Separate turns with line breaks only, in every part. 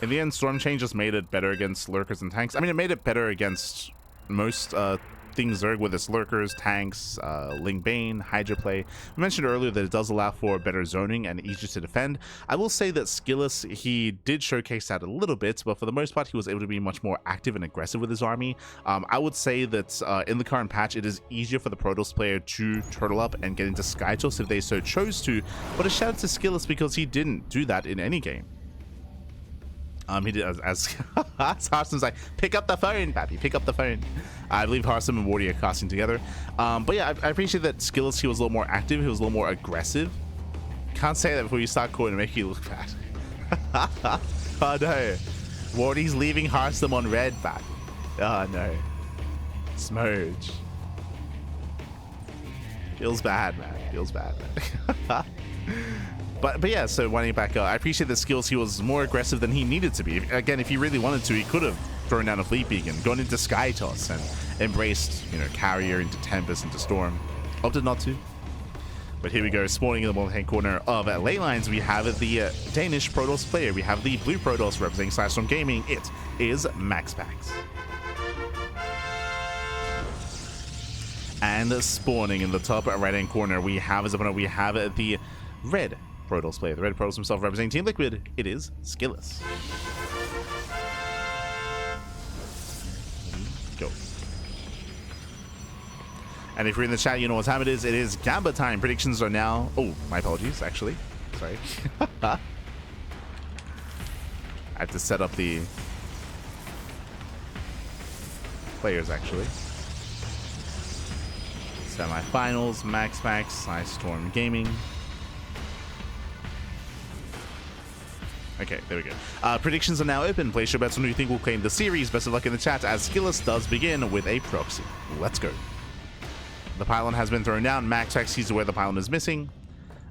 In the end, Storm Chain just made it better against lurkers and tanks. I mean, it made it better against most things Zerg with its lurkers, tanks, Ling Bane, Hydra play. We mentioned earlier that it does allow for better zoning and easier to defend. I will say that SKillous, he did showcase that a little bit, but for the most part, he was able to be much more active and aggressive with his army. I would say that in the current patch, it is easier for the Protoss player to turtle up and get into Skytoss if they so chose to, but a shout out to SKillous because he didn't do that in any game. He did as Harsom's like, pick up the phone, Pappy, pick up the phone. I believe Harsom and Wardi are casting together. But yeah, I appreciate that SKillous, he was a little more active, he was a little more aggressive. Can't say that before you start calling and make you look bad. Oh no. Wardi's leaving Harsom on red, Pappy. Oh no. Smudge. Feels bad, man. Feels bad, man. But yeah, so winding it back up, I appreciate the skills. He was more aggressive than he needed to be. Again, if he really wanted to, he could have thrown down a Fleet Beacon, gone into Sky Toss, and embraced, you know, Carrier into Tempest, into Storm. Opted not to. But here we go, spawning in the bottom hand corner of late lines, we have the Danish Protoss player. We have the blue Protoss representing Sidestorm Gaming. It is MaxPax. And spawning in the top right hand corner, we have as opponent, we have the red Protoss player. The red Protoss himself representing Team Liquid. It is SKillous. Go. And if you're in the chat, you know what time it is. It is Gamba time. Predictions are now... Oh, my apologies, actually. Sorry. I have to set up the players, actually. Semi-finals, MaxPax, Sidestorm Gaming. Okay, there we go. Predictions are now open. Place your bets on who you think will claim the series. Best of luck in the chat as SKillous does begin with a proxy. Let's go. The pylon has been thrown down. MaxPax sees where the pylon is missing.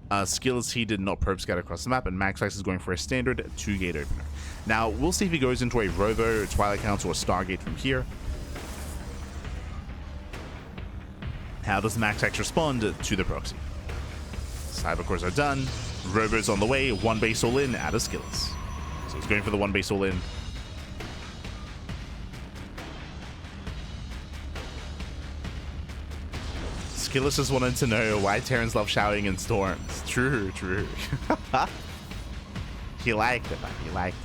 SKillous, he did not probe scout across the map, and MaxPax is going for a standard 2-gate opener. Now, we'll see if he goes into a Rovo, Twilight Council, or Stargate from here. How does MaxPax respond to the proxy? Cyber cores are done. Robo's on the way, one base all in out of SKillous. So he's going for the one base all in. SKillous just wanted to know why Terrans love shouting in storms. True, true. He liked it, man. He liked it.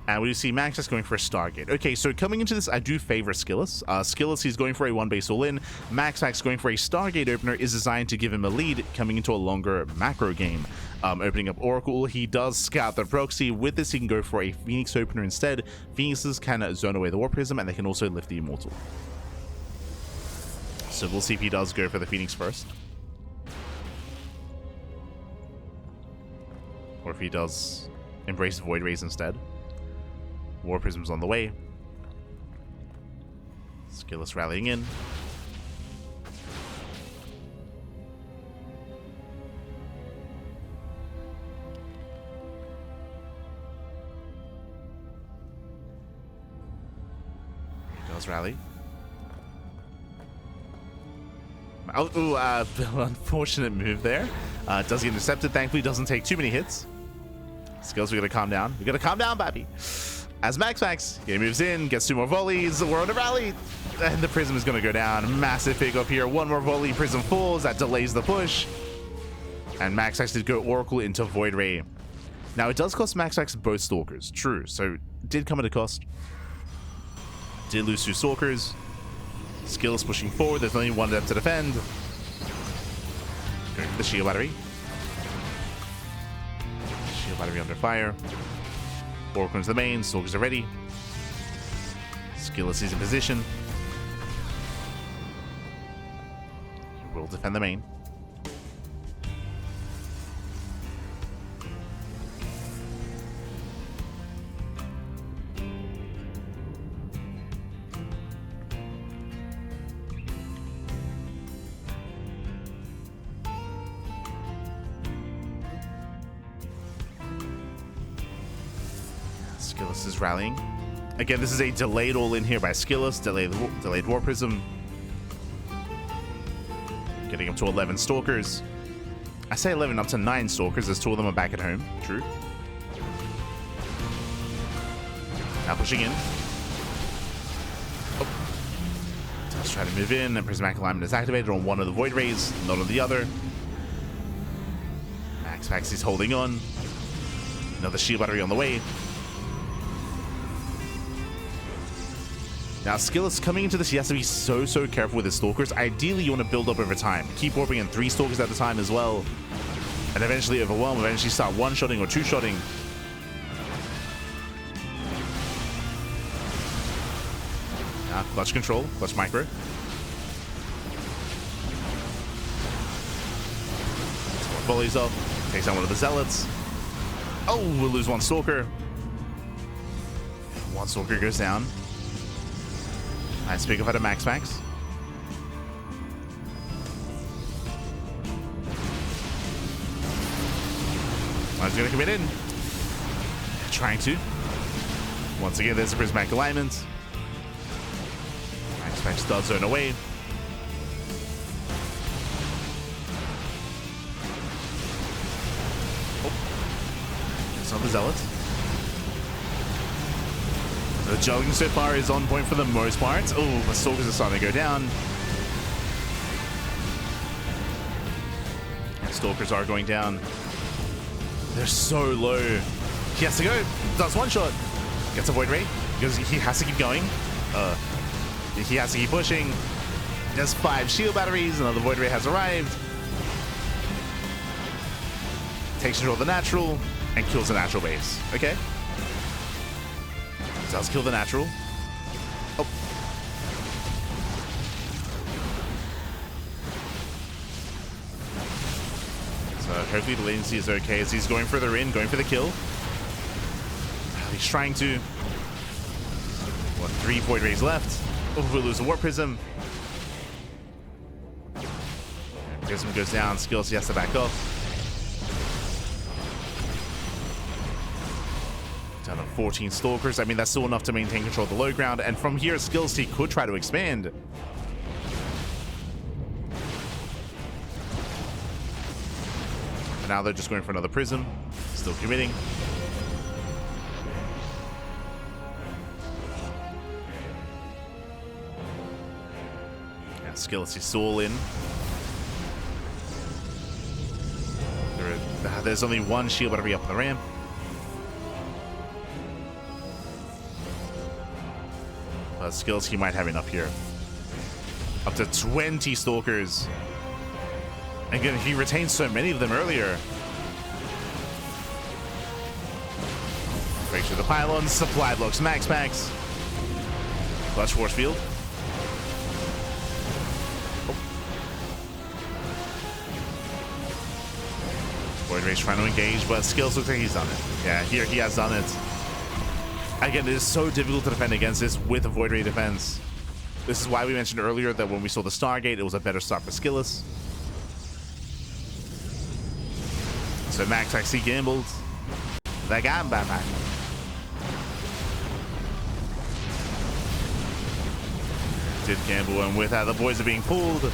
And we see MaxPax going for a Stargate. Okay, so coming into this, I do favor SKillous. SKillous, he's going for a one base all in. MaxPax going for a Stargate opener is designed to give him a lead coming into a longer macro game. Opening up Oracle, he does scout the proxy. With this, he can go for a Phoenix opener instead. Phoenixes can zone away the War Prism, and they can also lift the Immortal. So we'll see if he does go for the Phoenix first. Or if he does embrace Void Rays instead. War Prism's on the way. SKillous rallying in. He does rally. Oh, unfortunate move there. Does get intercepted. Thankfully, doesn't take too many hits. SKillous, we gotta calm down. We gotta calm down, baby. As MaxPax, he moves in, gets 2 more volleys, we're on a rally, and the Prism is going to go down. Massive pick up here, 1 more volley, Prism falls, that delays the push. And MaxPax did go Oracle into Void Ray. Now, it does cost MaxPax both Stalkers, true, so it did come at a cost. Did lose 2 Stalkers. SKillous pushing forward, there's only 1 left to defend. Going for the Shield Battery. Shield Battery under fire. Oracle into the main, Stalkers are ready. SKillous is in position. He will defend the main. SKillous is rallying. Again, this is a delayed all-in here by SKillous. Delayed War Prism. Getting up to 11 Stalkers. I say 11 up to 9 Stalkers, as 2 of them are back at home. True. Now pushing in. Oh. Let's try to move in, and Prismatic Alignment is activated on one of the Void Rays, not on the other. MaxPax is holding on. Another shield battery on the way. Now, SKillous coming into this, he has to be so careful with his Stalkers. Ideally, you want to build up over time. Keep warping in 3 Stalkers at a time as well. And eventually overwhelm, eventually start 1-shotting or 2-shotting. Now, clutch control, clutch micro. Volleys up, takes down one of the Zealots. Oh, we'll lose 1 Stalker. 1 Stalker goes down. Nice pick up out of MaxPax. One's gonna commit in. Trying to. Once again, there's a Prismatic Alignment. MaxPax does zone away. Oh. It's not the Zealot. The juggling so far is on point for the most part. Oh, the Stalkers are starting to go down. And Stalkers are going down. They're so low. He has to go. Does 1 shot. Gets a Void Ray because he has to keep going. He has to keep pushing. There's 5 shield batteries. Another Void Ray has arrived. Takes control of the natural and kills the natural base. Okay. Does kill the natural. Oh. So hopefully the latency is okay as he's going further in, going for the kill. He's trying to. What, 3 Void Rays left. Oh, we'll lose a Warp Prism. Prism goes down, SKillous, he has to back off. Down to 14 Stalkers. I mean, that's still enough to maintain control of the low ground. And from here, SKillous, he could try to expand. But now they're just going for another Prism. Still committing. And SKillous is all in. There's only 1 shield battery up on the ramp. SKillous, he might have enough here. Up to 20 Stalkers. Again, he retained so many of them earlier. Breaks through the pylons, supply blocks MaxPax. Clutch force field. Oh. Void Ray's trying to engage, but SKillous looks like he's done it. Yeah, here he has done it. Again, it is so difficult to defend against this with a Void Ray defense. This is why we mentioned earlier that when we saw the Stargate, it was a better start for SKillous. So MaxPax, he gambled. The gamba, man. Did gamble, and with that, the boys are being pulled.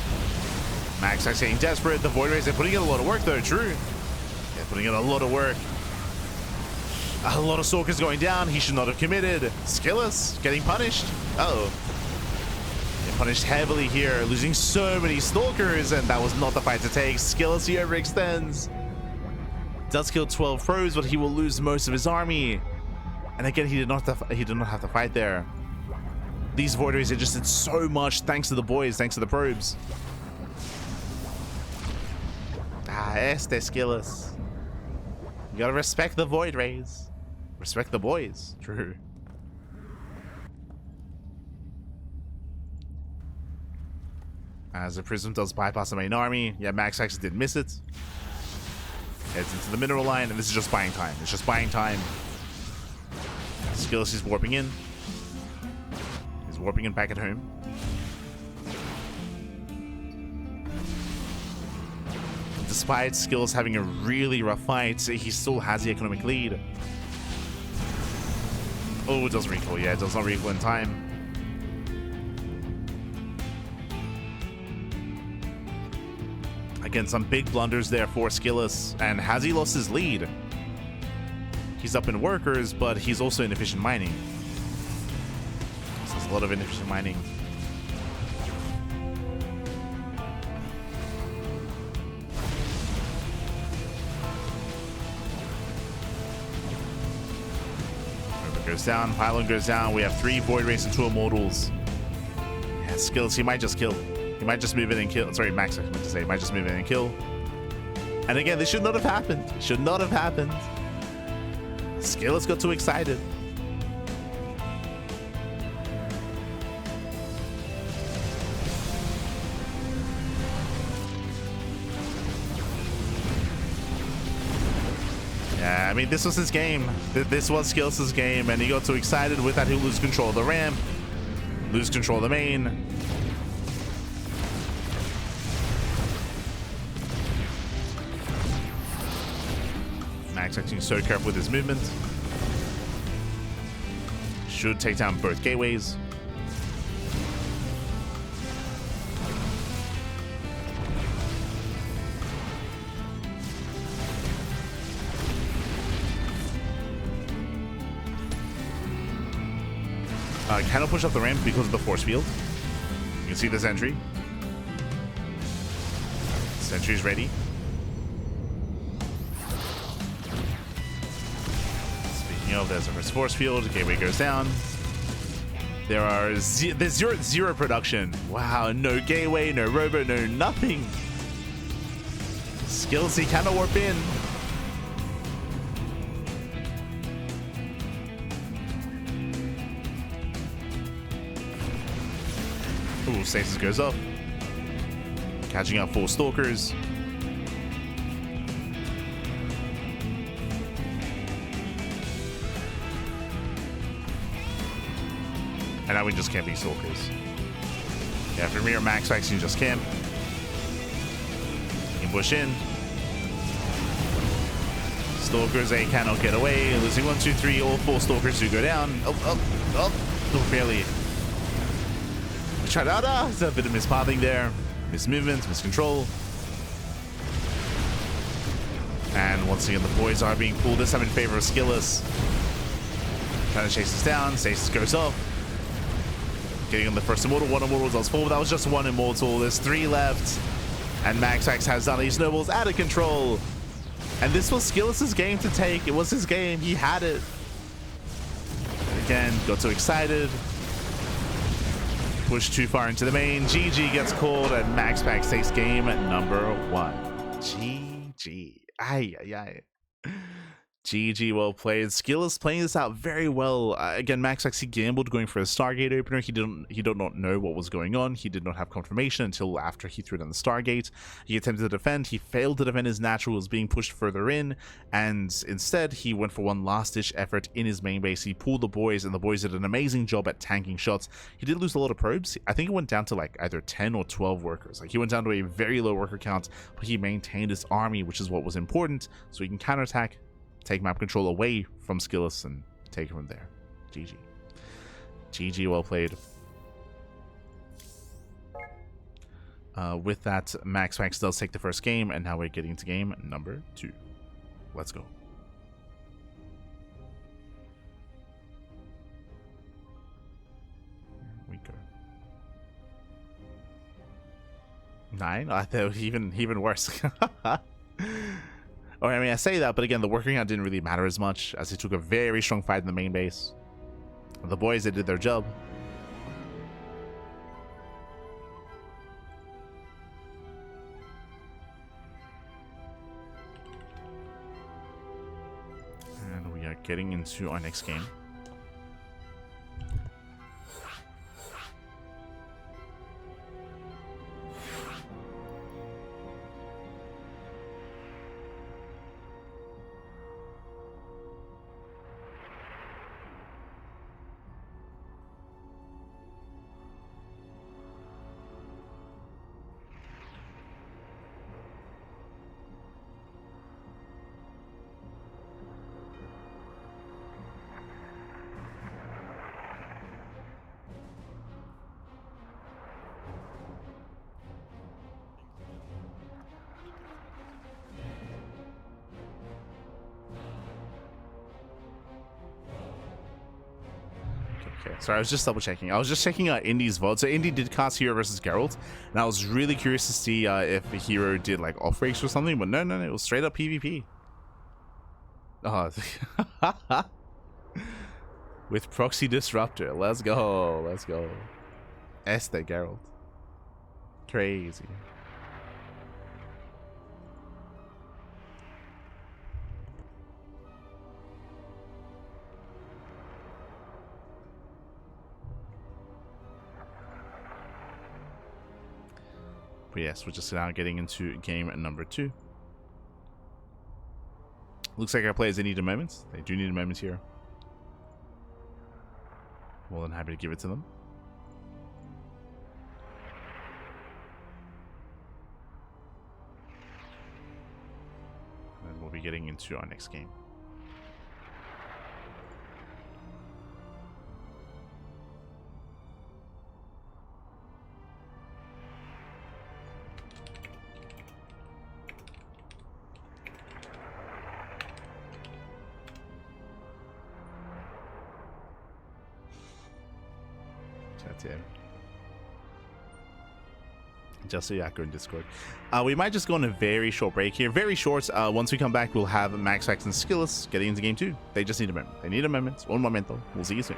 MaxPax getting desperate. The Void Rays, they're putting in a lot of work, though. True. They're putting in a lot of work. A lot of Stalkers going down. He should not have committed. SKillous getting punished. Uh-oh. Getting punished heavily here. Losing so many Stalkers, and that was not the fight to take. SKillous, he overextends. Does kill 12 pros, but he will lose most of his army. And again, he did not have to fight there. These Void Rays, they just did so much thanks to the boys, thanks to the probes. SKillous. You gotta respect the Void Rays. Respect the boys. True. As the Prism does bypass the main army. Yeah, MaxPax did miss it. Heads into the mineral line, and this is just buying time. It's just buying time. SKillous is warping in. He's warping in back at home. Despite SKillous having a really rough fight, he still has the economic lead. Oh, it doesn't recoil. Yeah, it does not recoil in time. Again, some big blunders there for SKillous. And has he lost his lead? He's up in workers, but he's also in efficient mining. So there's a lot of inefficient mining. River goes down, Pylon goes down. We have 3 Void Race and 2 Immortals. Yeah, SKillous, he might just kill. He might just move in and kill. Sorry, Max, I meant to say, he might just move in and kill. And again, this should not have happened. Should not have happened. SKillous got too excited. Yeah, I mean, this was his game. This was SKillous' game, and he got too excited with that. He'll lose control of the ramp, lose control of the main. MaxPax being so careful with his movement. Should take down both gateways. Cannot push up the ramp because of the force field. You can see the sentry. Sentry's ready. There's a first force field. Gateway goes down. There's zero production. Wow, no gateway, no robo, no nothing. SKillous, he cannot warp in. Ooh, stasis goes up. Catching up 4 stalkers. And now we just camp these stalkers. Yeah, from here, MaxPax can just camp. He can push in. Stalkers, they cannot get away. Losing 1, 2, 3. All 4 stalkers do go down. Oh, barely. We tried out. There's a bit of mispathing there. Mismovement, miscontrol. And once again, the boys are being pulled this time in favor of SKillous. Trying to chase us down. Stasis goes off. Getting on the first Immortal. 1 Immortal does fall. That was just 1 Immortal. There's 3 left. And MaxPax has done these snowballs out of control. And this was SKillous' game to take. It was his game. He had it. And again, got too excited. Pushed too far into the main. GG gets called, and MaxPax takes game number 1. GG. Ay, ay, ay. GG, well played. SKillous playing this out very well. Again, MaxPax, he gambled going for a Stargate opener. He did not know what was going on. He did not have confirmation until after he threw down the Stargate. He attempted to defend. He failed to defend his natural, was being pushed further in, and instead he went for one last-ditch effort in his main base. He pulled the boys, and the boys did an amazing job at tanking shots. He did lose a lot of probes. I think it went down to like either 10 or 12 workers. Like, he went down to a very low worker count, but he maintained his army, which is what was important, so he can counterattack, take map control away from SKillous, and take it from there. GG. GG, well played. With that, MaxPax does take the first game, and now we're getting into game number 2. Let's go. Here we go. 9? I thought it was even worse. Or, I mean, I say that, but again, the working count didn't really matter as much, as he took a very strong fight in the main base. The boys, they did their job. And we are getting into our next game. Okay, sorry, I was just double checking. I was just checking Indy's VOD. So Indy did cast Hero versus Geralt, and I was really curious to see if Hero did like off breaks or something, but no, it was straight up PvP. Oh, with Proxy Disruptor. Let's go. Este Geralt. Crazy. But yes, we're just now getting into game number 2. Looks like our players, they need a moment. They do need a moment here. More than happy to give it to them. And then we'll be getting into our next game. Just so Yakko in Discord. We might just go on a very short break here. Very short. Once we come back, we'll have MaxPax and SKillous getting into game 2. They just need a moment. They need a moment. Un momento. We'll see you soon.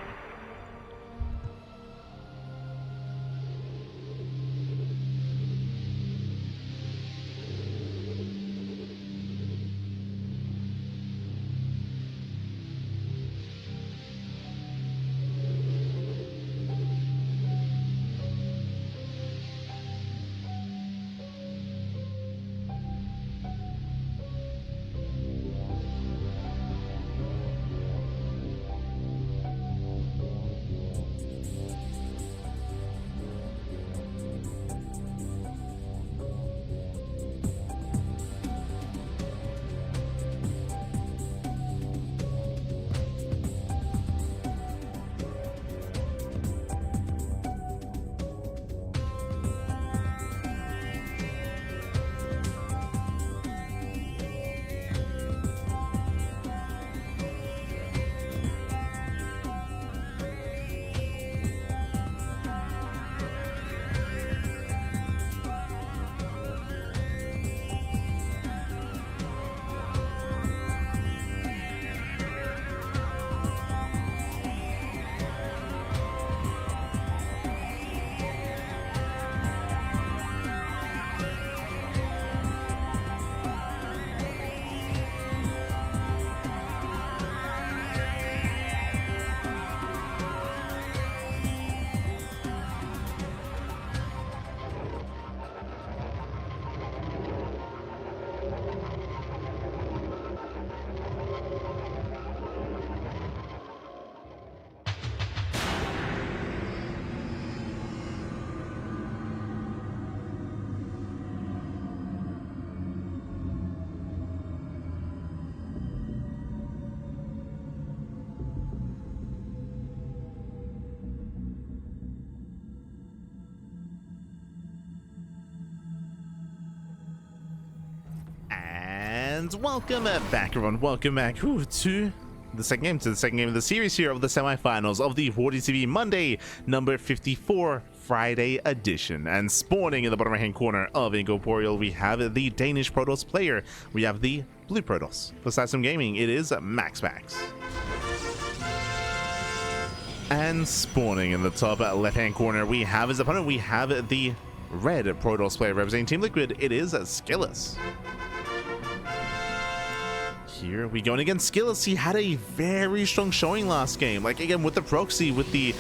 And welcome back, everyone. Welcome back to the second game, of the series here of the semifinals of the WardiTV Monday number 54 Friday edition. And spawning in the bottom right hand corner of Incorporeal, we have the Danish Protoss player. We have the blue Protoss. For System Gaming, it is MaxPax. And spawning in the top left hand corner, we have his opponent. We have the red Protoss player representing Team Liquid. It is SKillous. Here we going against SKillous. He had a very strong showing last game. Like, again, with the proxy, with the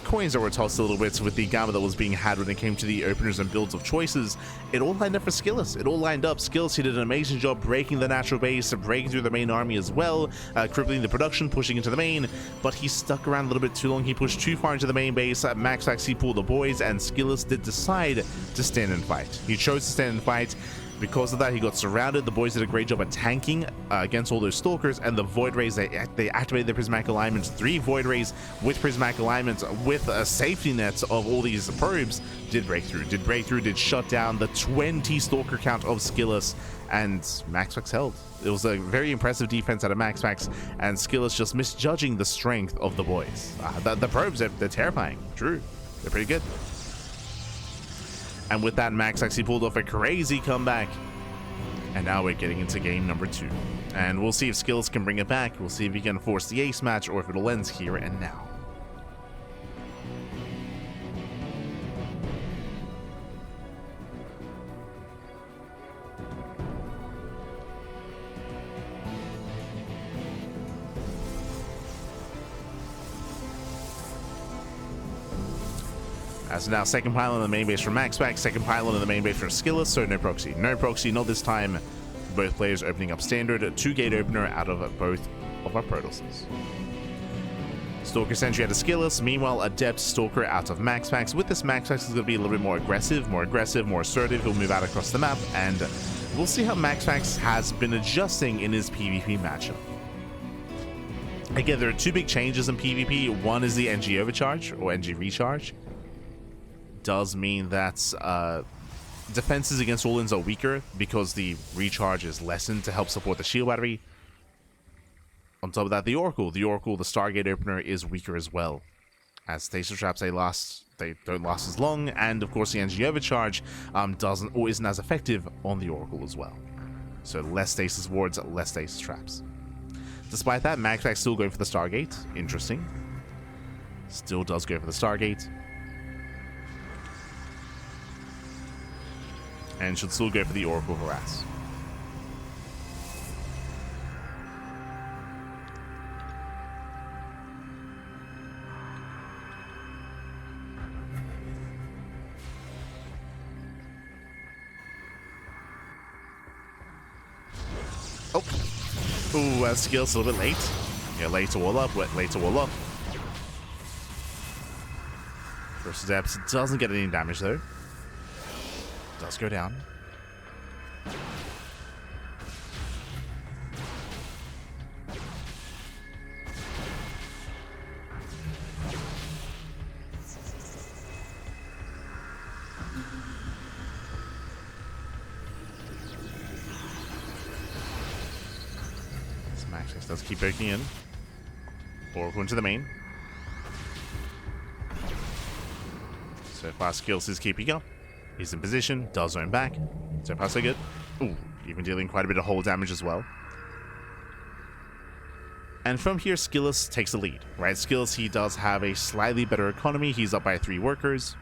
coins that were tossed a little bit, with the gamma that was being had when it came to the openers and builds of choices, it all lined up for SKillous. It all lined up. SKillous, he did an amazing job breaking the natural base, breaking through the main army as well, crippling the production, pushing into the main, but he stuck around a little bit too long. He pushed too far into the main base. MaxPax, he pulled the boys, and SKillous did decide to stand and fight. He chose to stand and fight. Because of that, he got surrounded. The boys did a great job at tanking against all those stalkers, and the Void Rays, they activated the prismatic alignments. 3 Void Rays with prismatic alignments with a safety net of all these probes did break through, did shut down the 20 stalker count of SKillous, and MaxPax held. It was a very impressive defense out of MaxPax, and SKillous just misjudging the strength of the boys. The probes, they're terrifying. True, they're pretty good. And with that, Max actually pulled off a crazy comeback. And now we're getting into game number 2. And we'll see if SKillous can bring it back. We'll see if he can force the ace match or if it'll end here and now. As now, second pylon in the main base for MaxPax, second pylon in the main base for SKillous, so no proxy. No proxy, not this time. Both players opening up standard, a 2-gate opener out of both of our Protosses. Stalker Sentry out of SKillous, meanwhile Adept Stalker out of MaxPax. With this, MaxPax is going to be a little bit more aggressive, more assertive. He'll move out across the map, and we'll see how MaxPax has been adjusting in his PvP matchup. Again, there are 2 big changes in PvP. One is the NG overcharge, or NG recharge. Does mean that defenses against all-ins are weaker because the recharge is lessened to help support the shield battery. On top of that, the Oracle, the Stargate opener is weaker as well, as stasis traps they don't last as long, and of course the NG overcharge isn't as effective on the Oracle as well. So less stasis wards, less stasis traps. Despite that, MaxPax still going for the Stargate. Interesting. Still does go for the Stargate. And should still go for the Oracle Harass. Oh. Ooh, SKillous a little bit late. Yeah, late to wall up, late to wall up. First Adept doesn't get any damage though. Does go down. MaxPax does keep breaking in. Oracle into the main. So far, SKillous is keeping up. He's in position, does zone back. So far, so good. Ooh, even dealing quite a bit of hull damage as well. And from here, SKillous takes the lead, right? SKillous, he does have a slightly better economy. He's up by 3 workers.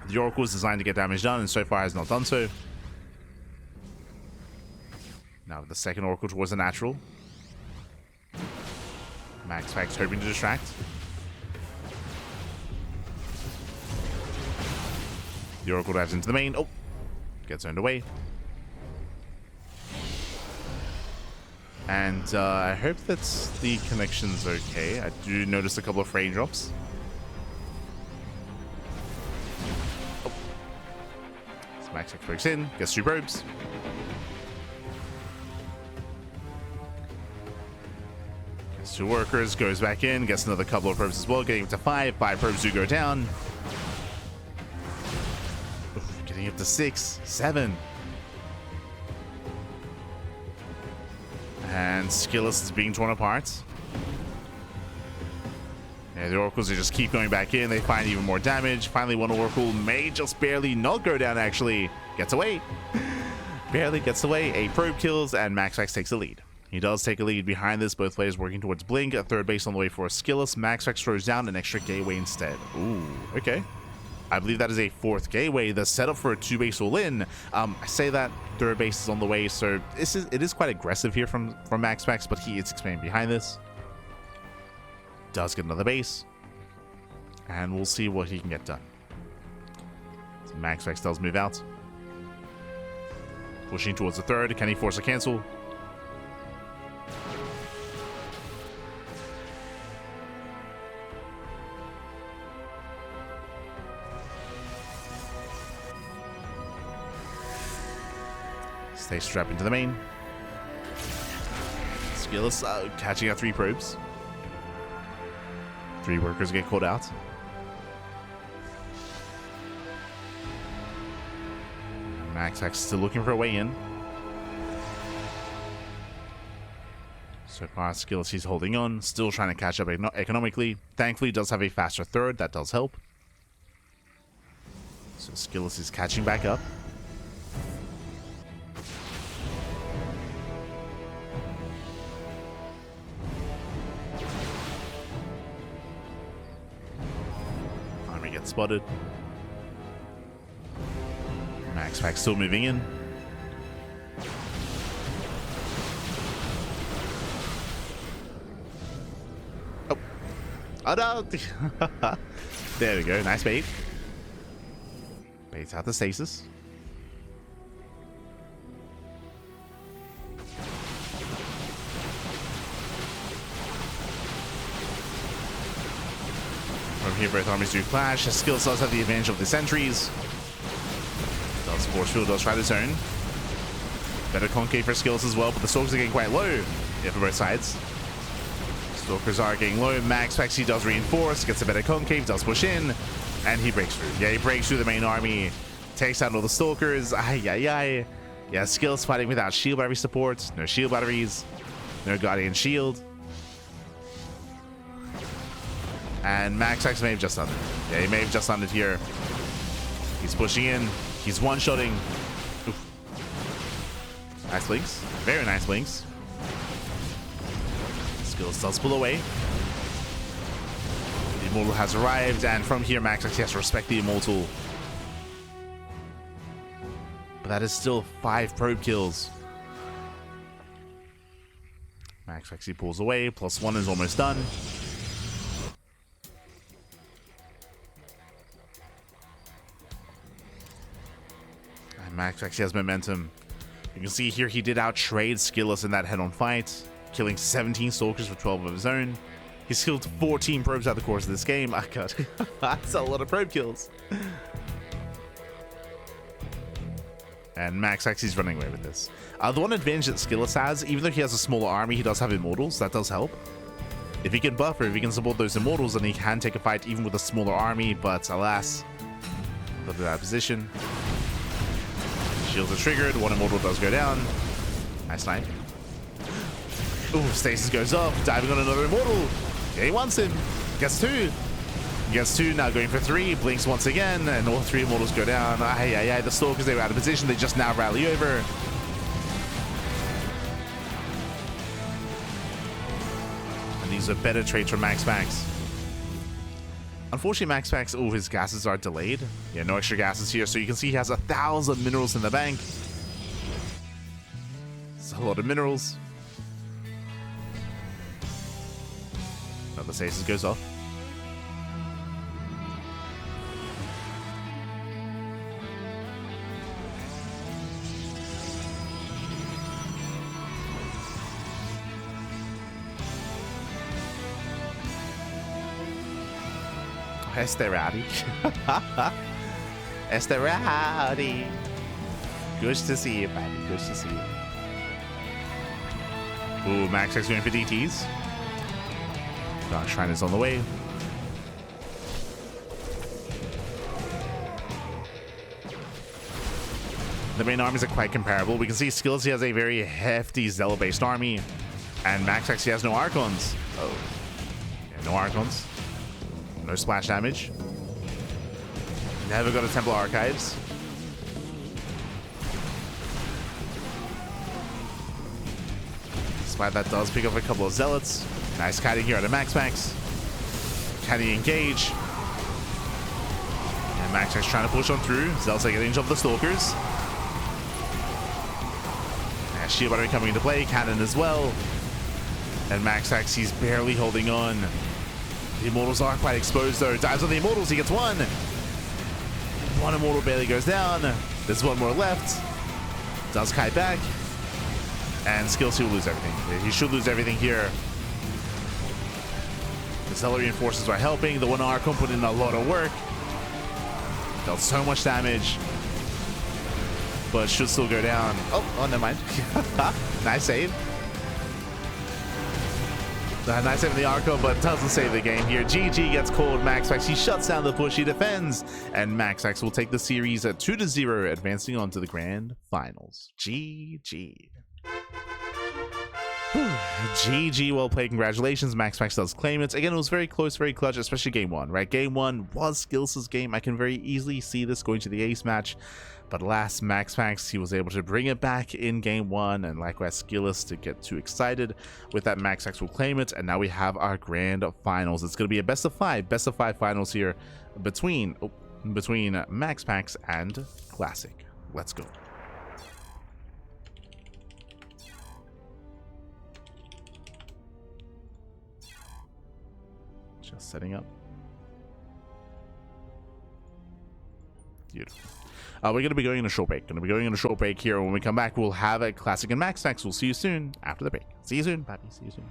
The Oracle is designed to get damage done, and so far has not done so. Now the second Oracle towards the natural. MaxPax hoping to distract. The Oracle dives into the main. Oh, gets owned away. And I hope that the connection's okay. I do notice a couple of frame drops. Oh. So MaxPax breaks in, gets 2 probes. Gets 2 workers, goes back in, gets another couple of probes as well, getting up to 5. 5 probes do go down. Up to 6, 7. And SKillous is being torn apart. Yeah, the Oracles, they just keep going back in. They find even more damage. Finally, one Oracle may just barely not go down, actually. Gets away. Barely gets away. 8 probe kills, and MaxPax takes the lead. He does take a lead behind this. Both players working towards Blink. A third base on the way for SKillous. MaxPax throws down an extra gateway instead. Ooh, okay. I believe that is a 4th gateway. The setup for a 2-base all-in. I say that third base is on the way, so it is quite aggressive here from MaxPax, but he is expanding behind this. Does get another base, and we'll see what he can get done. So MaxPax does move out, pushing towards the third. Can he force a cancel? Stay strapped into the main. SKillous catching out 3 probes. 3 workers get caught out. MaxPax still looking for a way in. So far, SKillous, he's holding on, still trying to catch up economically. Thankfully, does have a faster third, that does help. So SKillous is catching back up. Army gets spotted. MaxPax still moving in. Oh no! There we go, nice bait. Baits out the stasis. From here, both armies do clash. SKillous does have the advantage of the sentries. Does force field, does try to zone. Better concave for SKillous as well, but the stalkers are getting quite low. Yeah, for both sides. Stalkers are getting low. MaxPax, he does reinforce, gets a better concave, does push in, and he breaks through. Yeah, he breaks through the main army, takes out all the stalkers. Ay. Yeah, SKillous fighting without shield battery support. No shield batteries, no guardian shield. And MaxPax may have just done it. Yeah, he may have just done it here. He's pushing in. He's one-shotting. Nice blinks. Very nice blinks. SKillous does pull away. The Immortal has arrived, and from here, MaxPax has to respect the Immortal. But that is still 5 probe kills. MaxPax, he pulls away. +1 is almost done. And MaxPax, he has momentum. You can see here he did outtrade SKillous in that head-on fight, killing 17 stalkers with 12 of his own. He's killed 14 probes out the course of this game. Oh god, that's a lot of probe kills. And MaxPax, he's running away with this. The one advantage that SKillous has, even though he has a smaller army, he does have Immortals. That does help. If he can buffer, if he can support those Immortals, then he can take a fight even with a smaller army, but alas, look at that position. Shields are triggered, 1 Immortal does go down. Nice snipe. Ooh, stasis goes off, diving on another Immortal. Yeah, he wants him. Gets 2. Gets 2, now going for 3. Blinks once again, and all 3 Immortals go down. Ay. The Stalkers, they were out of position. They just now rally over. And these are better trades from MaxPax. Unfortunately, MaxPax, all his gases are delayed. Yeah, no extra gases here, so you can see he has 1,000 minerals in the bank. It's a lot of minerals. Another stasis goes off. Esther Rowdy. Esther Rowdy. Good to see you, buddy. Good to see you. Ooh, MaxPax going for DTs. Dark Shrine is on the way. The main armies are quite comparable. We can see SKillous, he has a very hefty Zealot-based army. And MaxPax, he has no Archons. Oh. Yeah, no Archons. No splash damage. Never got a Templar Archives. Despite that, does pick up a couple of Zealots. Nice kiting here out of MaxPax. Can he engage? And MaxPax trying to push on through. Zealots are getting of the Stalkers. And shield battery coming into play. Cannon as well. And MaxPax, he's barely holding on. The Immortals are quite exposed though. Dives on the Immortals, he gets 1. 1 Immortal barely goes down. There's 1 more left. Does kite back. And SKillous, he'll lose everything. He should lose everything here. The Zealot reinforcements are helping. The 1 Archon put in a lot of work. Dealt so much damage. but should still go down. Oh, never mind. Nice save. Nice save in the Arco, but doesn't save the game here. GG gets called. MaxPax, he shuts down the push, he defends, and MaxPax will take the series at 2-0, advancing on to the grand finals. GG. GG, well played. Congratulations. MaxPax does claim it. Again, it was very close, very clutch, especially game one, right? Game one was SKillous' game. I can very easily see this going to the ace match, but alas, MaxPax, he was able to bring it back in game one, and likewise SKillous to get too excited. With that, MaxPax will claim it, and now we have our grand finals. It's going to be a best of five finals here between MaxPax and Classic. Let's go. Just setting up. Beautiful. We're going to be going in a short break. Here. When we come back, we'll have a Classic and MaxPax. We'll see you soon after the break. See you soon. Bye. See you soon.